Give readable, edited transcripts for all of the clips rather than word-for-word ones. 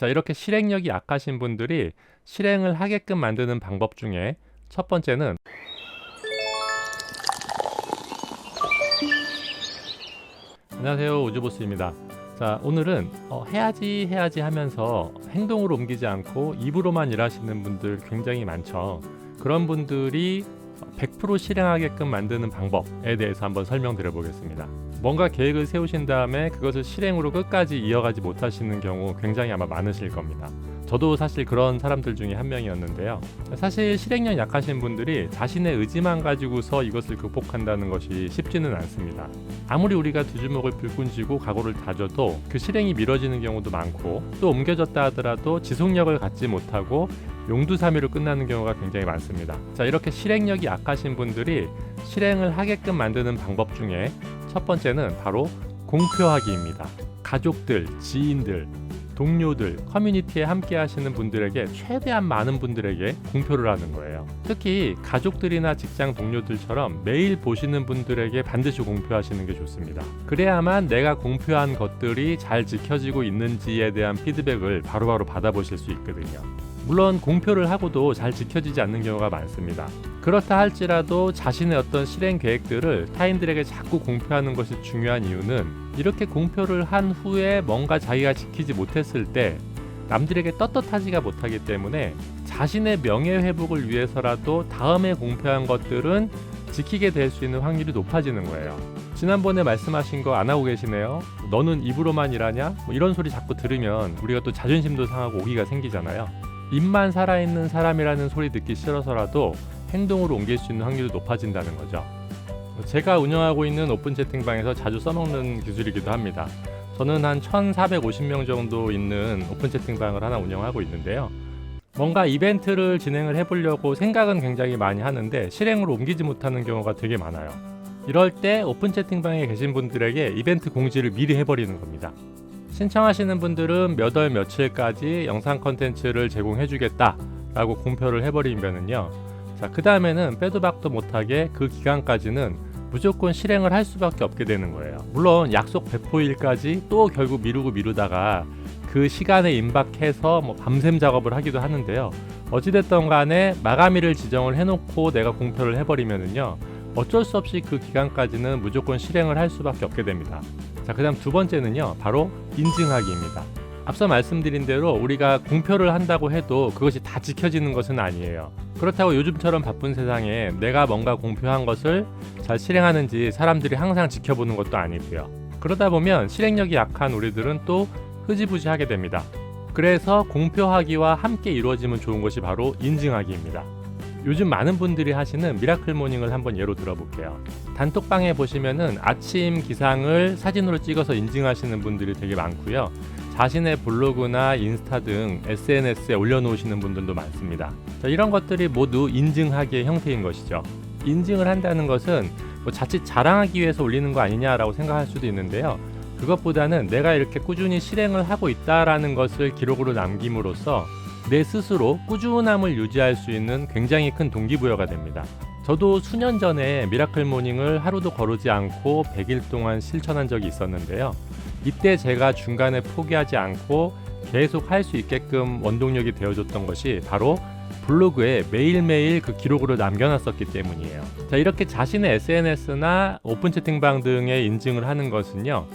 자, 이렇게 실행력이 약하신 분들이 실행을 하게끔 만드는 방법 중에 첫 번째는 안녕하세요, 우주보스입니다. 자, 오늘은 해야지 하면서 행동으로 옮기지 않고 입으로만 일하시는 분들 굉장히 많죠. 그런 분들이 100% 실행하게끔 만드는 방법에 대해서 한번 설명드려 보겠습니다. 뭔가 계획을 세우신 다음에 그것을 실행으로 끝까지 이어가지 못하시는 경우 굉장히 아마 많으실 겁니다. 저도 사실 그런 사람들 중에 한 명이었는데요. 사실 실행력 약하신 분들이 자신의 의지만 가지고서 이것을 극복한다는 것이 쉽지는 않습니다. 아무리 우리가 두 주먹을 불끈 쥐고 각오를 다져도 그 실행이 미뤄지는 경우도 많고, 또 옮겨졌다 하더라도 지속력을 갖지 못하고 용두사미로 끝나는 경우가 굉장히 많습니다. 자, 이렇게 실행력이 약하신 분들이 실행을 하게끔 만드는 방법 중에 첫 번째는 바로 공표하기입니다. 가족들, 지인들, 동료들, 커뮤니티에 함께 하시는 분들에게 최대한 많은 분들에게 공표를 하는 거예요. 특히 가족들이나 직장 동료들처럼 매일 보시는 분들에게 반드시 공표하시는 게 좋습니다. 그래야만 내가 공표한 것들이 잘 지켜지고 있는지에 대한 피드백을 바로바로 받아보실 수 있거든요. 물론 공표를 하고도 잘 지켜지지 않는 경우가 많습니다. 그렇다 할지라도 자신의 어떤 실행 계획들을 타인들에게 자꾸 공표하는 것이 중요한 이유는, 이렇게 공표를 한 후에 뭔가 자기가 지키지 못했을 때 남들에게 떳떳하지가 못하기 때문에 자신의 명예회복을 위해서라도 다음에 공표한 것들은 지키게 될 수 있는 확률이 높아지는 거예요. 지난번에 말씀하신 거 안 하고 계시네요. 너는 입으로만 일하냐? 이런 소리 자꾸 들으면 우리가 또 자존심도 상하고 오기가 생기잖아요. 입만 살아있는 사람이라는 소리 듣기 싫어서라도 행동으로 옮길 수 있는 확률이 높아진다는 거죠. 제가 운영하고 있는 오픈 채팅방에서 자주 써먹는 기술이기도 합니다. 저는 한 1450명 정도 있는 오픈 채팅방을 하나 운영하고 있는데요. 뭔가 이벤트를 진행을 해보려고 생각은 굉장히 많이 하는데 실행으로 옮기지 못하는 경우가 되게 많아요. 이럴 때 오픈 채팅방에 계신 분들에게 이벤트 공지를 미리 해버리는 겁니다. 신청하시는 분들은 몇 월 며칠까지 영상 컨텐츠를 제공해주겠다 라고 공표를 해버리면은요, 자, 그 다음에는 빼도 박도 못하게 그 기간까지는 무조건 실행을 할 수밖에 없게 되는 거예요. 물론 약속 배포일까지 또 결국 미루다가 그 시간에 임박해서 밤샘 작업을 하기도 하는데요. 어찌됐든 간에 마감일을 지정을 해놓고 내가 공표를 해버리면은요, 어쩔 수 없이 그 기간까지는 무조건 실행을 할 수밖에 없게 됩니다. 자, 그 다음 두 번째는요, 바로 인증하기입니다. 앞서 말씀드린 대로 우리가 공표를 한다고 해도 그것이 다 지켜지는 것은 아니에요. 그렇다고 요즘처럼 바쁜 세상에 내가 뭔가 공표한 것을 잘 실행하는지 사람들이 항상 지켜보는 것도 아니고요. 그러다 보면 실행력이 약한 우리들은 또 흐지부지 하게 됩니다. 그래서 공표하기와 함께 이루어지면 좋은 것이 바로 인증하기입니다. 요즘 많은 분들이 하시는 미라클 모닝을 한번 예로 들어볼게요. 단톡방에 보시면은 아침 기상을 사진으로 찍어서 인증하시는 분들이 되게 많고요. 자신의 블로그나 인스타 등 SNS에 올려놓으시는 분들도 많습니다. 자, 이런 것들이 모두 인증하기의 형태인 것이죠. 인증을 한다는 것은 자칫 자랑하기 위해서 올리는 거 아니냐라고 생각할 수도 있는데요. 그것보다는 내가 이렇게 꾸준히 실행을 하고 있다라는 것을 기록으로 남김으로써 내 스스로 꾸준함을 유지할 수 있는 굉장히 큰 동기부여가 됩니다. 저도 수년 전에 미라클 모닝을 하루도 거르지 않고 100일 동안 실천한 적이 있었는데요. 이때 제가 중간에 포기하지 않고 계속 할 수 있게끔 원동력이 되어줬던 것이 바로 블로그에 매일매일 그 기록으로 남겨놨었기 때문이에요. 자, 이렇게 자신의 SNS나 오픈 채팅방 등에 인증을 하는 것은요,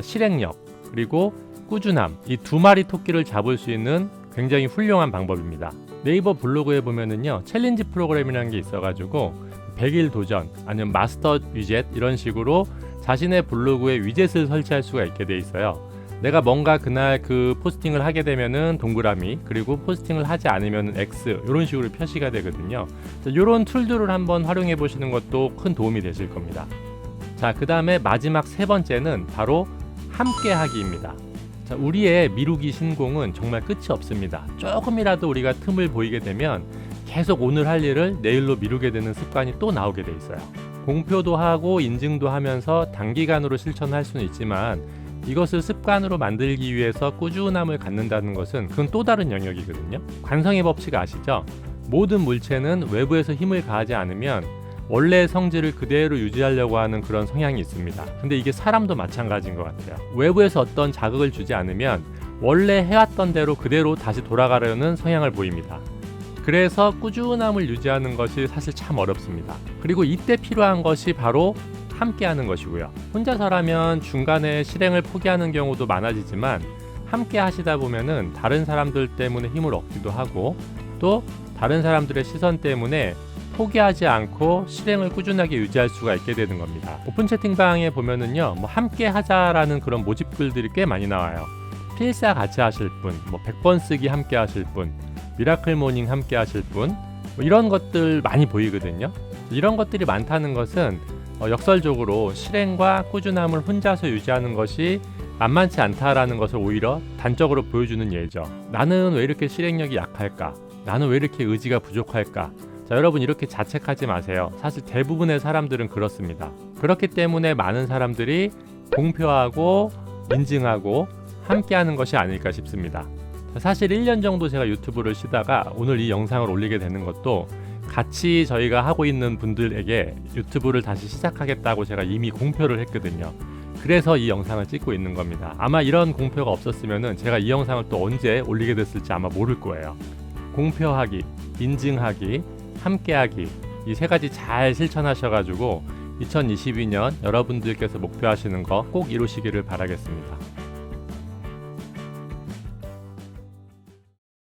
실행력 그리고 꾸준함, 이 두 마리 토끼를 잡을 수 있는 굉장히 훌륭한 방법입니다. 네이버 블로그에 보면은요, 챌린지 프로그램이라는 게 있어가지고 100일 도전 아니면 마스터 위젯 이런 식으로 자신의 블로그에 위젯을 설치할 수가 있게 돼 있어요. 내가 뭔가 그날 그 포스팅을 하게 되면은 동그라미, 그리고 포스팅을 하지 않으면 X, 이런 식으로 표시가 되거든요. 이런 툴들을 한번 활용해 보시는 것도 큰 도움이 되실 겁니다. 자, 그 다음에 마지막 세 번째는 바로 함께 하기입니다. 자, 우리의 미루기 신공은 정말 끝이 없습니다. 조금이라도 우리가 틈을 보이게 되면 계속 오늘 할 일을 내일로 미루게 되는 습관이 또 나오게 돼 있어요. 공표도 하고 인증도 하면서 단기간으로 실천할 수는 있지만 이것을 습관으로 만들기 위해서 꾸준함을 갖는다는 것은 그건 또 다른 영역이거든요. 관성의 법칙 아시죠? 모든 물체는 외부에서 힘을 가하지 않으면 원래의 성질을 그대로 유지하려고 하는 그런 성향이 있습니다. 근데 이게 사람도 마찬가지인 것 같아요. 외부에서 어떤 자극을 주지 않으면 원래 해왔던 대로 그대로 다시 돌아가려는 성향을 보입니다. 그래서 꾸준함을 유지하는 것이 사실 참 어렵습니다. 그리고 이때 필요한 것이 바로 함께 하는 것이고요. 혼자서라면 중간에 실행을 포기하는 경우도 많아지지만 함께 하시다 보면은 다른 사람들 때문에 힘을 얻기도 하고 또 다른 사람들의 시선 때문에 포기하지 않고 실행을 꾸준하게 유지할 수가 있게 되는 겁니다. 오픈 채팅방에 보면은요, 함께 하자라는 그런 모집글들이 꽤 많이 나와요. 필사 같이 하실 분, 100번 쓰기 함께 하실 분, 미라클 모닝 함께 하실 분, 이런 것들 많이 보이거든요. 이런 것들이 많다는 것은 역설적으로 실행과 꾸준함을 혼자서 유지하는 것이 만만치 않다라는 것을 오히려 단적으로 보여주는 예죠. 나는 왜 이렇게 실행력이 약할까? 나는 왜 이렇게 의지가 부족할까? 자, 여러분 이렇게 자책하지 마세요. 사실 대부분의 사람들은 그렇습니다. 그렇기 때문에 많은 사람들이 공표하고 인증하고 함께하는 것이 아닐까 싶습니다. 사실 1년 정도 제가 유튜브를 쉬다가 오늘 이 영상을 올리게 되는 것도 같이 저희가 하고 있는 분들에게 유튜브를 다시 시작하겠다고 제가 이미 공표를 했거든요. 그래서 이 영상을 찍고 있는 겁니다. 아마 이런 공표가 없었으면 제가 이 영상을 또 언제 올리게 됐을지 아마 모를 거예요. 공표하기, 인증하기, 함께하기, 이 세 가지 잘 실천하셔가지고 2022년 여러분들께서 목표하시는 거 꼭 이루시기를 바라겠습니다.